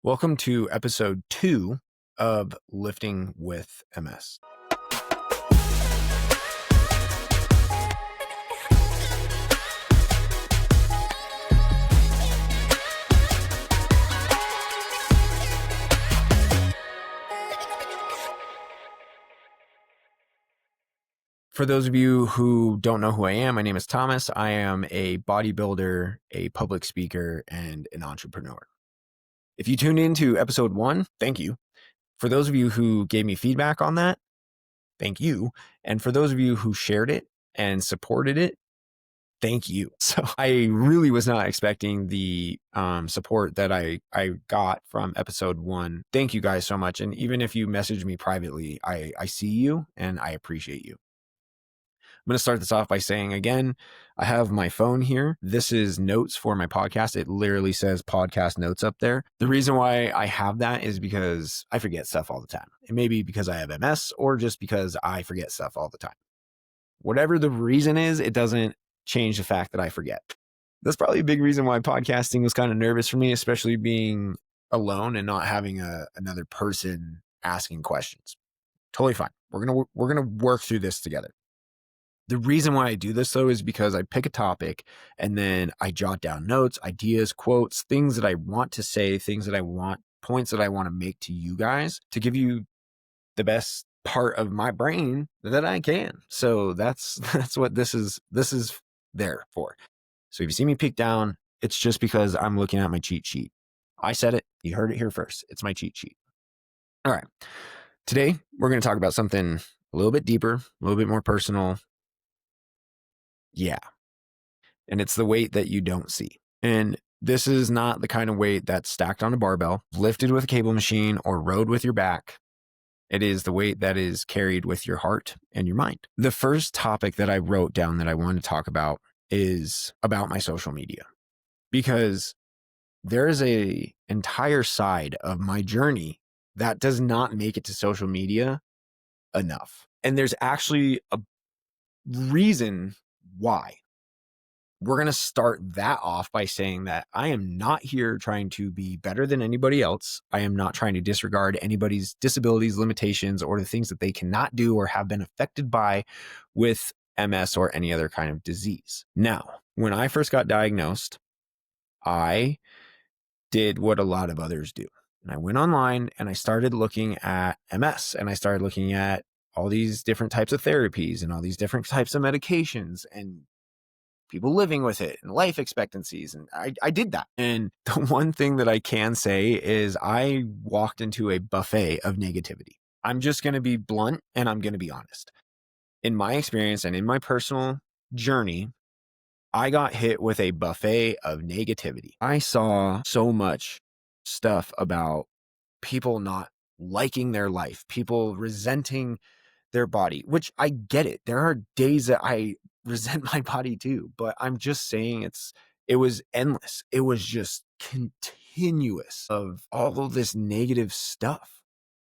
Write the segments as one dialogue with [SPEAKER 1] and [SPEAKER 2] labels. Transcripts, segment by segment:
[SPEAKER 1] Welcome to episode 2 of Lifting with MS. For those of you who don't know who I am, my name is Thomas. I am a bodybuilder, a public speaker, and an entrepreneur. If you tuned into episode 1, thank you. For those of you who gave me feedback on that, thank you. And for those of you who shared it and supported it, thank you. So I really was not expecting the support that I got from episode 1. Thank you guys so much. And even if you message me privately, I see you and I appreciate you. I'm going to start this off by saying, again, I have my phone here. This is notes for my podcast. It literally says podcast notes up there. The reason why I have that is because I forget stuff all the time. It may be because I have MS or just because I forget stuff all the time. Whatever the reason is, it doesn't change the fact that I forget. That's probably a big reason why podcasting was kind of nervous for me, especially being alone and not having another person asking questions. Totally fine. We're gonna work through this together. The reason why I do this, though, is because I pick a topic and then I jot down notes, ideas, quotes, things that I want to say, points that I want to make to you guys to give you the best part of my brain that I can. So that's what this is there for. So if you see me peek down, it's just because I'm looking at my cheat sheet. I said it. You heard it here first. It's my cheat sheet. All right. Today, we're going to talk about something a little bit deeper, a little bit more personal. Yeah. And it's the weight that you don't see. And this is not the kind of weight that's stacked on a barbell, lifted with a cable machine, or rode with your back. It is the weight that is carried with your heart and your mind. The first topic that I wrote down that I wanted to talk about is about my social media, because there is an entire side of my journey that does not make it to social media enough. And there's actually a reason why. We're going to start that off by saying that I am not here trying to be better than anybody else. I am not trying to disregard anybody's disabilities, limitations, or the things that they cannot do or have been affected by with MS or any other kind of disease. Now, when I first got diagnosed, I did what a lot of others do. And I went online and I started looking at MS, and I started looking at all these different types of therapies and all these different types of medications and people living with it and life expectancies. And I did that. And the one thing that I can say is I walked into a buffet of negativity. I'm just going to be blunt and I'm going to be honest. In my experience and in my personal journey, I got hit with a buffet of negativity. I saw so much stuff about people not liking their life, people resenting their body, which I get it. There are days that I resent my body too, but I'm just saying it was endless. It was just continuous of all of this negative stuff.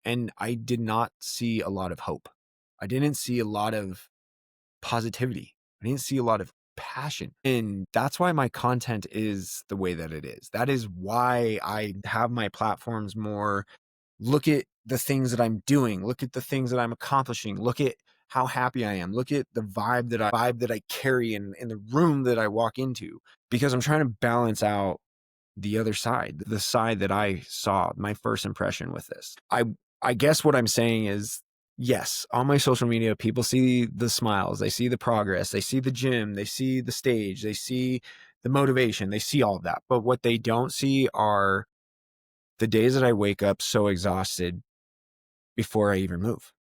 [SPEAKER 1] And I did not see a lot of hope. I didn't see a lot of positivity. I didn't see a lot of passion. And that's why my content is the way that it is. That is why I have my platforms more. Look at the things that I'm doing. Look at the things that I'm accomplishing. Look at how happy I am. Look at the vibe that I carry in the room that I walk into, because I'm trying to balance out the other side, the side that I saw, my first impression with this. I guess what I'm saying is, yes, on my social media, people see the smiles, they see the progress, they see the gym, they see the stage, they see the motivation, they see all of that. But what they don't see are the days that I wake up so exhausted before I even move.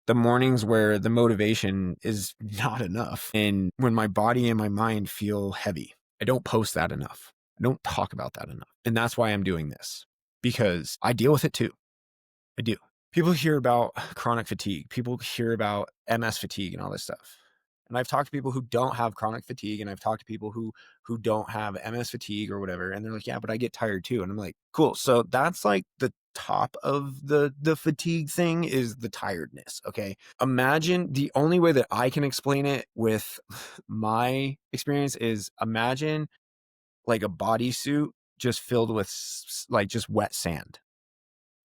[SPEAKER 1] The mornings where the motivation is not enough. And when my body and my mind feel heavy, I don't post that enough. I don't talk about that enough. And that's why I'm doing this, because I deal with it too. I do. People hear about chronic fatigue. People hear about MS fatigue and all this stuff. And I've talked to people who don't have chronic fatigue, and I've talked to people who don't have MS fatigue or whatever. And they're like, yeah, but I get tired too. And I'm like, cool. So that's like the top of the fatigue thing is the tiredness. Okay. Imagine, the only way that I can explain it with my experience is, imagine like a bodysuit just filled with like just wet sand.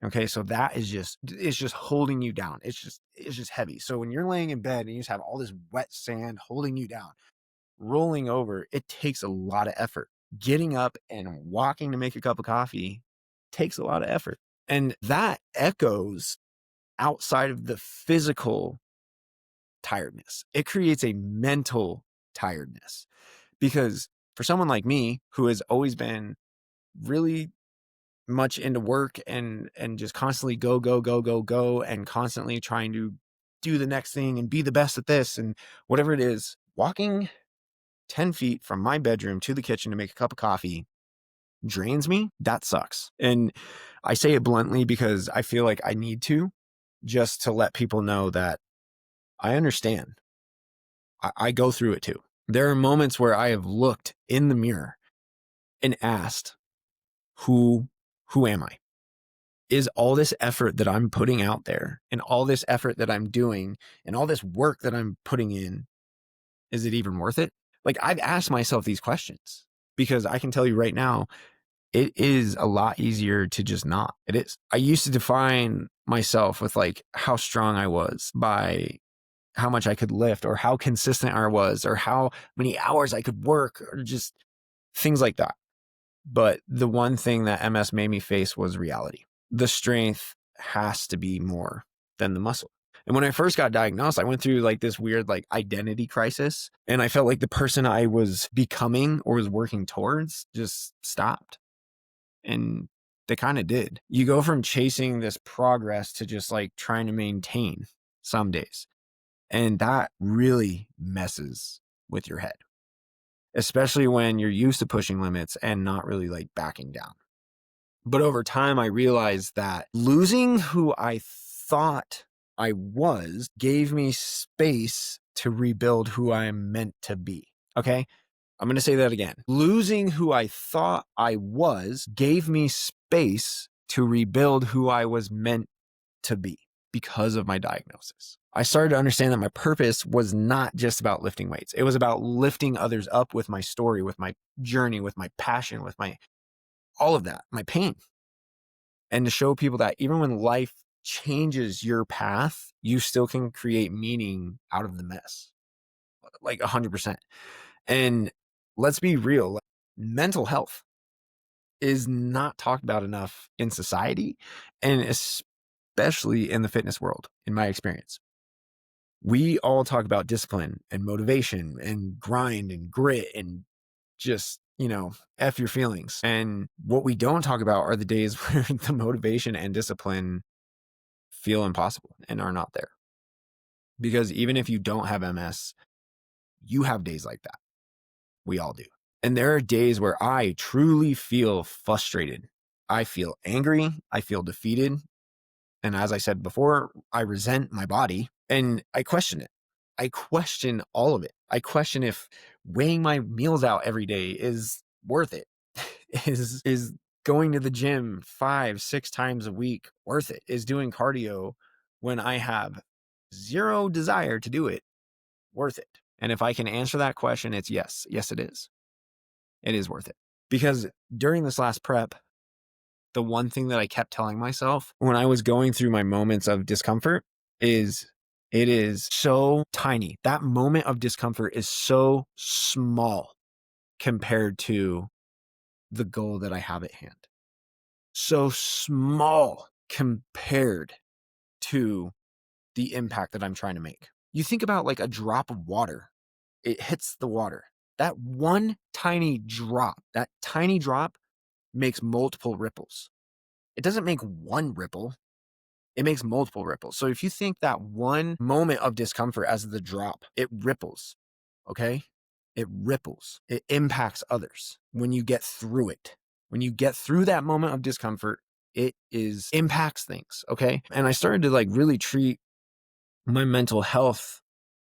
[SPEAKER 1] Okay. So that is it's just holding you down. It's just heavy. So when you're laying in bed and you just have all this wet sand holding you down, rolling over, it takes a lot of effort. Getting up and walking to make a cup of coffee takes a lot of effort. And that echoes outside of the physical tiredness. It creates a mental tiredness, because for someone like me, who has always been really much into work and just constantly go, and constantly trying to do the next thing and be the best at this and whatever it is, walking 10 feet from my bedroom to the kitchen to make a cup of coffee drains me. That sucks. And I say it bluntly because I feel like I need to, just to let people know that I understand. I go through it too. There are moments where I have looked in the mirror and asked, who am I? Is all this effort that I'm putting out there and all this effort that I'm doing and all this work that I'm putting in, is it even worth it? Like, I've asked myself these questions, because I can tell you right now, it is a lot easier to just not. It is. I used to define myself with like how strong I was by how much I could lift, or how consistent I was, or how many hours I could work, or just things like that. But the one thing that MS made me face was reality. The strength has to be more than the muscle. And when I first got diagnosed, I went through like this weird like identity crisis, and I felt like the person I was becoming or was working towards just stopped. And they kind of did. You go from chasing this progress to just like trying to maintain some days. And that really messes with your head, especially when you're used to pushing limits and not really like backing down. But over time, I realized that losing who I thought I was gave me space to rebuild who I'm meant to be. Okay. I'm going to say that again. Losing who I thought I was gave me space to rebuild who I was meant to be because of my diagnosis. I started to understand that my purpose was not just about lifting weights. It was about lifting others up with my story, with my journey, with my passion, with my all of that, my pain. And to show people that even when life changes your path, you still can create meaning out of the mess. Like 100%. And let's be real, mental health is not talked about enough in society, and especially in the fitness world, in my experience. We all talk about discipline and motivation and grind and grit and just, F your feelings. And what we don't talk about are the days where the motivation and discipline feel impossible and are not there. Because even if you don't have MS, you have days like that. We all do. And there are days where I truly feel frustrated. I feel angry. I feel defeated. And as I said before, I resent my body and I question it. I question all of it. I question if weighing my meals out every day is worth it. Is going to the gym 5-6 times a week worth it? Is doing cardio when I have zero desire to do it worth it? And if I can answer that question, it's yes. Yes, it is. It is worth it. Because during this last prep, the one thing that I kept telling myself when I was going through my moments of discomfort is, it is so tiny. That moment of discomfort is so small compared to the goal that I have at hand. So small compared to the impact that I'm trying to make. You think about like a drop of water. It hits the water. That one tiny drop, makes multiple ripples. It doesn't make one ripple. It makes multiple ripples. So if you think that one moment of discomfort as the drop, it ripples, okay? It ripples. It impacts others when you get through it. When you get through that moment of discomfort, impacts things, okay? And I started to like really treat my mental health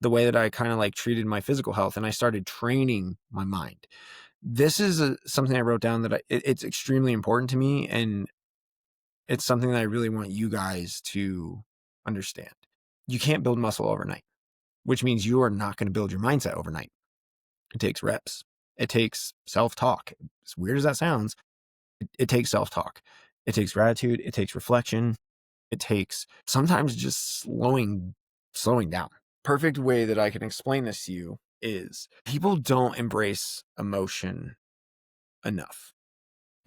[SPEAKER 1] the way that I kind of like treated my physical health, and I started training my mind. This is something I wrote down that it's extremely important to me, and it's something that I really want you guys to understand. You can't build muscle overnight, which means you are not going to build your mindset overnight. It takes reps. It takes self-talk. As weird as that sounds, It takes self-talk. It takes gratitude. It takes reflection. It takes sometimes just slowing down. Perfect way that I can explain this to you is people don't embrace emotion enough.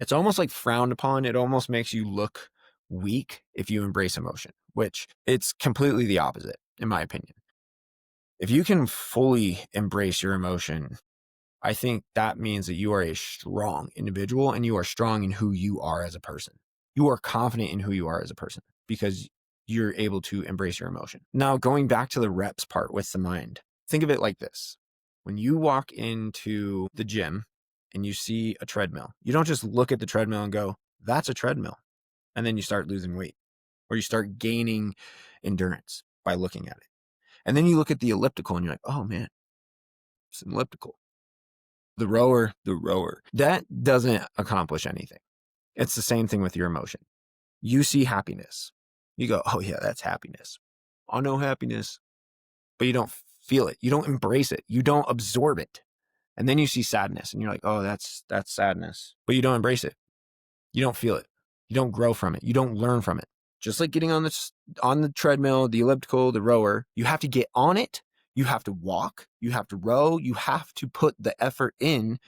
[SPEAKER 1] It's almost like frowned upon. It almost makes you look weak if you embrace emotion, which it's completely the opposite, in my opinion. If you can fully embrace your emotion, I think that means that you are a strong individual and you are strong in who you are as a person. You are confident in who you are as a person because you're able to embrace your emotion. Now, going back to the reps part with the mind, think of it like this. When you walk into the gym and you see a treadmill, you don't just look at the treadmill and go, that's a treadmill. And then you start losing weight or you start gaining endurance by looking at it. And then you look at the elliptical and you're like, oh man, it's an elliptical. The rower. That doesn't accomplish anything. It's the same thing with your emotion. You see happiness. You go, oh yeah, that's happiness. I know happiness, but you don't feel it. You don't embrace it. You don't absorb it. And then you see sadness and you're like, oh, that's sadness, but you don't embrace it. You don't feel it. You don't grow from it. You don't learn from it. Just like getting on the treadmill, the elliptical, the rower, you have to get on it. You have to walk. You have to row. You have to put the effort in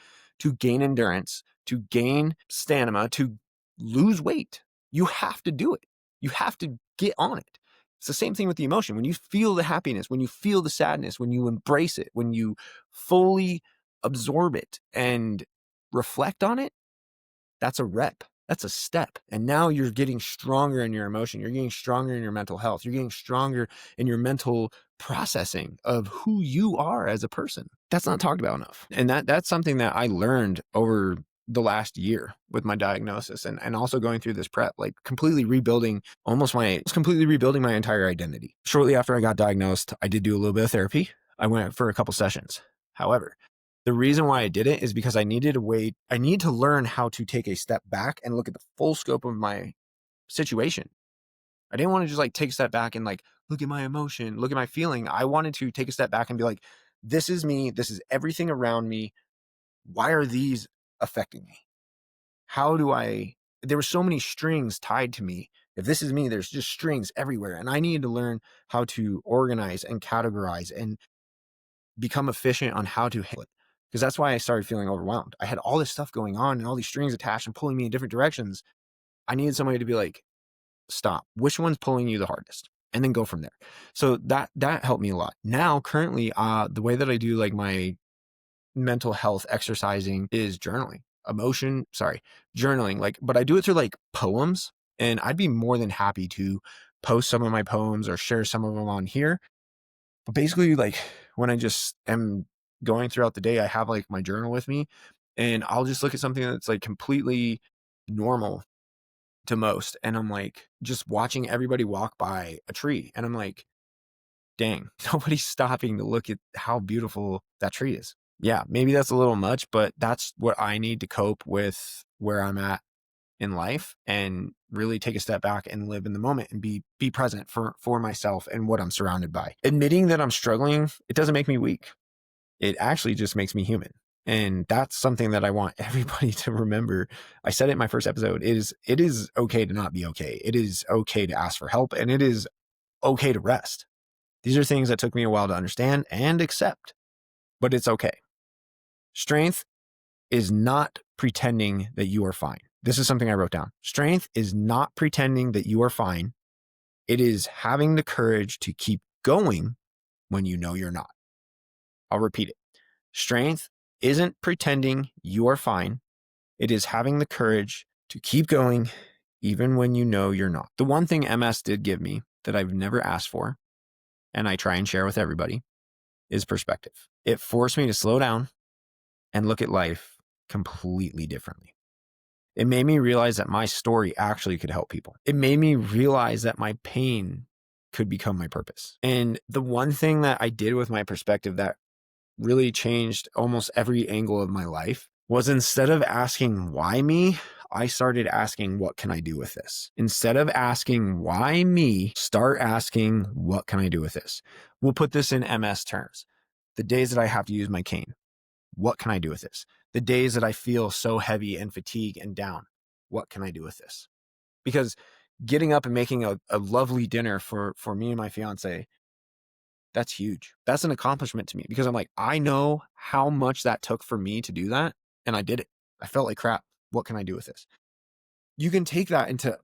[SPEAKER 1] to gain endurance, to gain stamina, to lose weight. You have to do it. You have to get on it. It's the same thing with the emotion. When you feel the happiness, when you feel the sadness, when you embrace it, when you fully absorb it and reflect on it, that's a rep. That's a step. And now you're getting stronger in your emotion. You're getting stronger in your mental health. You're getting stronger in your mental processing of who you are as a person. That's not talked about enough. And that's something that I learned over the last year with my diagnosis and also going through this prep, like completely rebuilding my entire identity. Shortly after I got diagnosed, I did do a little bit of therapy. I went for a couple sessions. However, the reason why I did it is because I need to learn how to take a step back and look at the full scope of my situation. I didn't want to just like take a step back and like, look at my emotion, look at my feeling. I wanted to take a step back and be like, this is me. This is everything around me. Why are these affecting me? There were so many strings tied to me. If this is me, there's just strings everywhere. And I needed to learn how to organize and categorize and become efficient on how to handle it. Because that's why I started feeling overwhelmed. I had all this stuff going on and all these strings attached and pulling me in different directions. I needed somebody to be like, stop. Which one's pulling you the hardest? And then go from there. So that helped me a lot. Now, currently, the way that I do like my mental health exercising is journaling. Journaling. Like, but I do it through like poems. And I'd be more than happy to post some of my poems or share some of them on here. But basically, like when I just am going throughout the day, I have like my journal with me and I'll just look at something that's like completely normal to most. And I'm like just watching everybody walk by a tree. And I'm like, dang, nobody's stopping to look at how beautiful that tree is. Yeah, maybe that's a little much, but that's what I need to cope with where I'm at in life and really take a step back and live in the moment and be present for myself and what I'm surrounded by. Admitting that I'm struggling, it doesn't make me weak. It actually just makes me human. And that's something that I want everybody to remember. I said it in my first episode. It is okay to not be okay. It is okay to ask for help and it is okay to rest. These are things that took me a while to understand and accept, but it's okay. Strength is not pretending that you are fine. This is something I wrote down. Strength is not pretending that you are fine. It is having the courage to keep going when you know you're not. I'll repeat it. Strength isn't pretending you are fine. It is having the courage to keep going even when you know you're not. The one thing MS did give me that I've never asked for, and I try and share with everybody, is perspective. It forced me to slow down and look at life completely differently. It made me realize that my story actually could help people. It made me realize that my pain could become my purpose. And the one thing that I did with my perspective that really changed almost every angle of my life was instead of asking why me, I started asking what can I do with this? Instead of asking why me, start asking what can I do with this? We'll put this in MS terms. The days that I have to use my cane, what can I do with this? The days that I feel so heavy and fatigued and down, what can I do with this? Because getting up and making a lovely dinner for me and my fiance, that's huge. That's an accomplishment to me, because I'm like, I know how much that took for me to do that, and I did it. I felt like crap. What can I do with this? You can take that into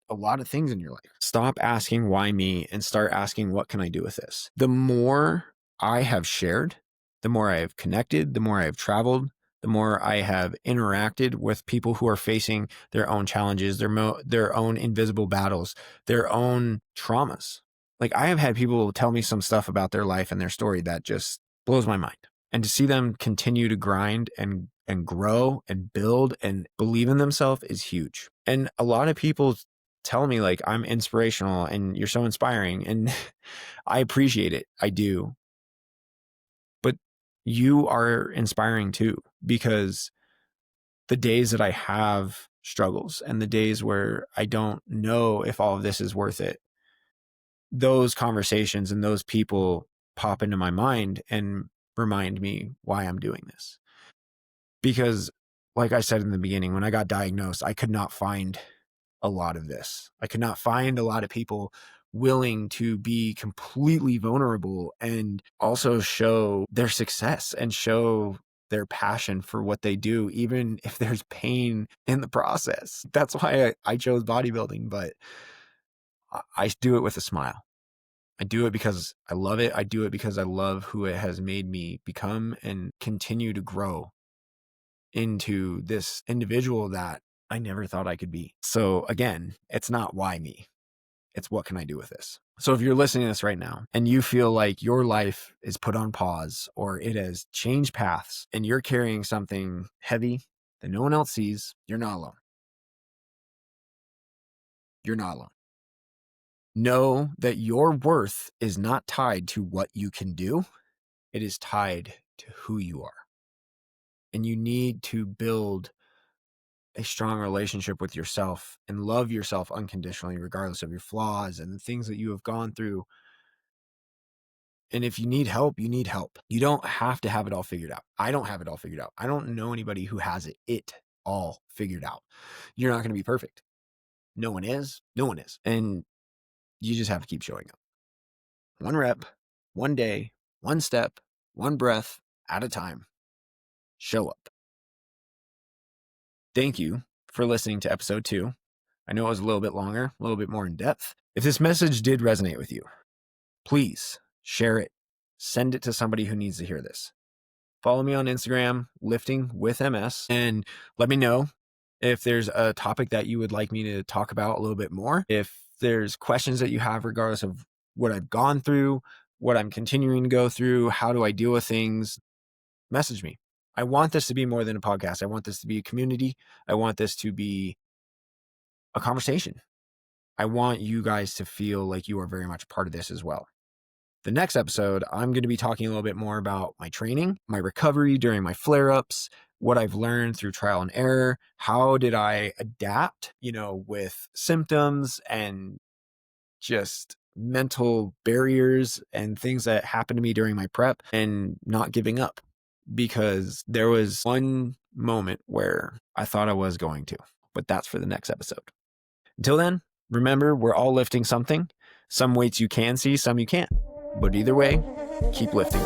[SPEAKER 1] a lot of things in your life. Stop asking why me and start asking, what can I do with this? The more I have shared, the more I have connected, the more I have traveled, the more I have interacted with people who are facing their own challenges, their own invisible battles, their own traumas. Like, I have had people tell me some stuff about their life and their story that just blows my mind. And to see them continue to grind and grow and build and believe in themselves is huge. And a lot of people tell me, like, I'm inspirational and you're so inspiring, and I appreciate it. I do. But you are inspiring too, because the days that I have struggles and the days where I don't know if all of this is worth it, those conversations and those people pop into my mind and remind me why I'm doing this. Because, like I said in the beginning, when I got diagnosed, I could not find a lot of this. I could not find a lot of people willing to be completely vulnerable and also show their success and show their passion for what they do, even if there's pain in the process. That's why I chose bodybuilding, but I do it with a smile. I do it because I love it. I do it because I love who it has made me become and continue to grow into this individual that I never thought I could be. So again, it's not why me. It's what can I do with this? So if you're listening to this right now and you feel like your life is put on pause or it has changed paths and you're carrying something heavy that no one else sees, you're not alone. You're not alone. Know that your worth is not tied to what you can do. It is tied to who you are. And you need to build a strong relationship with yourself and love yourself unconditionally, regardless of your flaws and the things that you have gone through. And if you need help, you need help. You don't have to have it all figured out. I don't have it all figured out. I don't know anybody who has it all figured out. You're not going to be perfect. No one is. No one is. And you just have to keep showing up. One rep, one day, one step, one breath at a time. Show up. Thank you for listening to episode 2. I know it was a little bit longer, a little bit more in depth. If this message did resonate with you, please share it. Send it to somebody who needs to hear this. Follow me on Instagram, Lifting with MS, and let me know if there's a topic that you would like me to talk about a little bit more. If there's questions that you have regardless of what I've gone through, what I'm continuing to go through, how do I deal with things, message me. I want this to be more than a podcast. I want this to be a community. I want this to be a conversation. I want you guys to feel like you are very much part of this as well. The next episode, I'm going to be talking a little bit more about my training, my recovery during my flare-ups, what I've learned through trial and error. How did I adapt, with symptoms and just mental barriers and things that happened to me during my prep, and not giving up, because there was one moment where I thought I was going to, but that's for the next episode. Until then, remember, we're all lifting something. Some weights you can see, some you can't. But either way, keep lifting.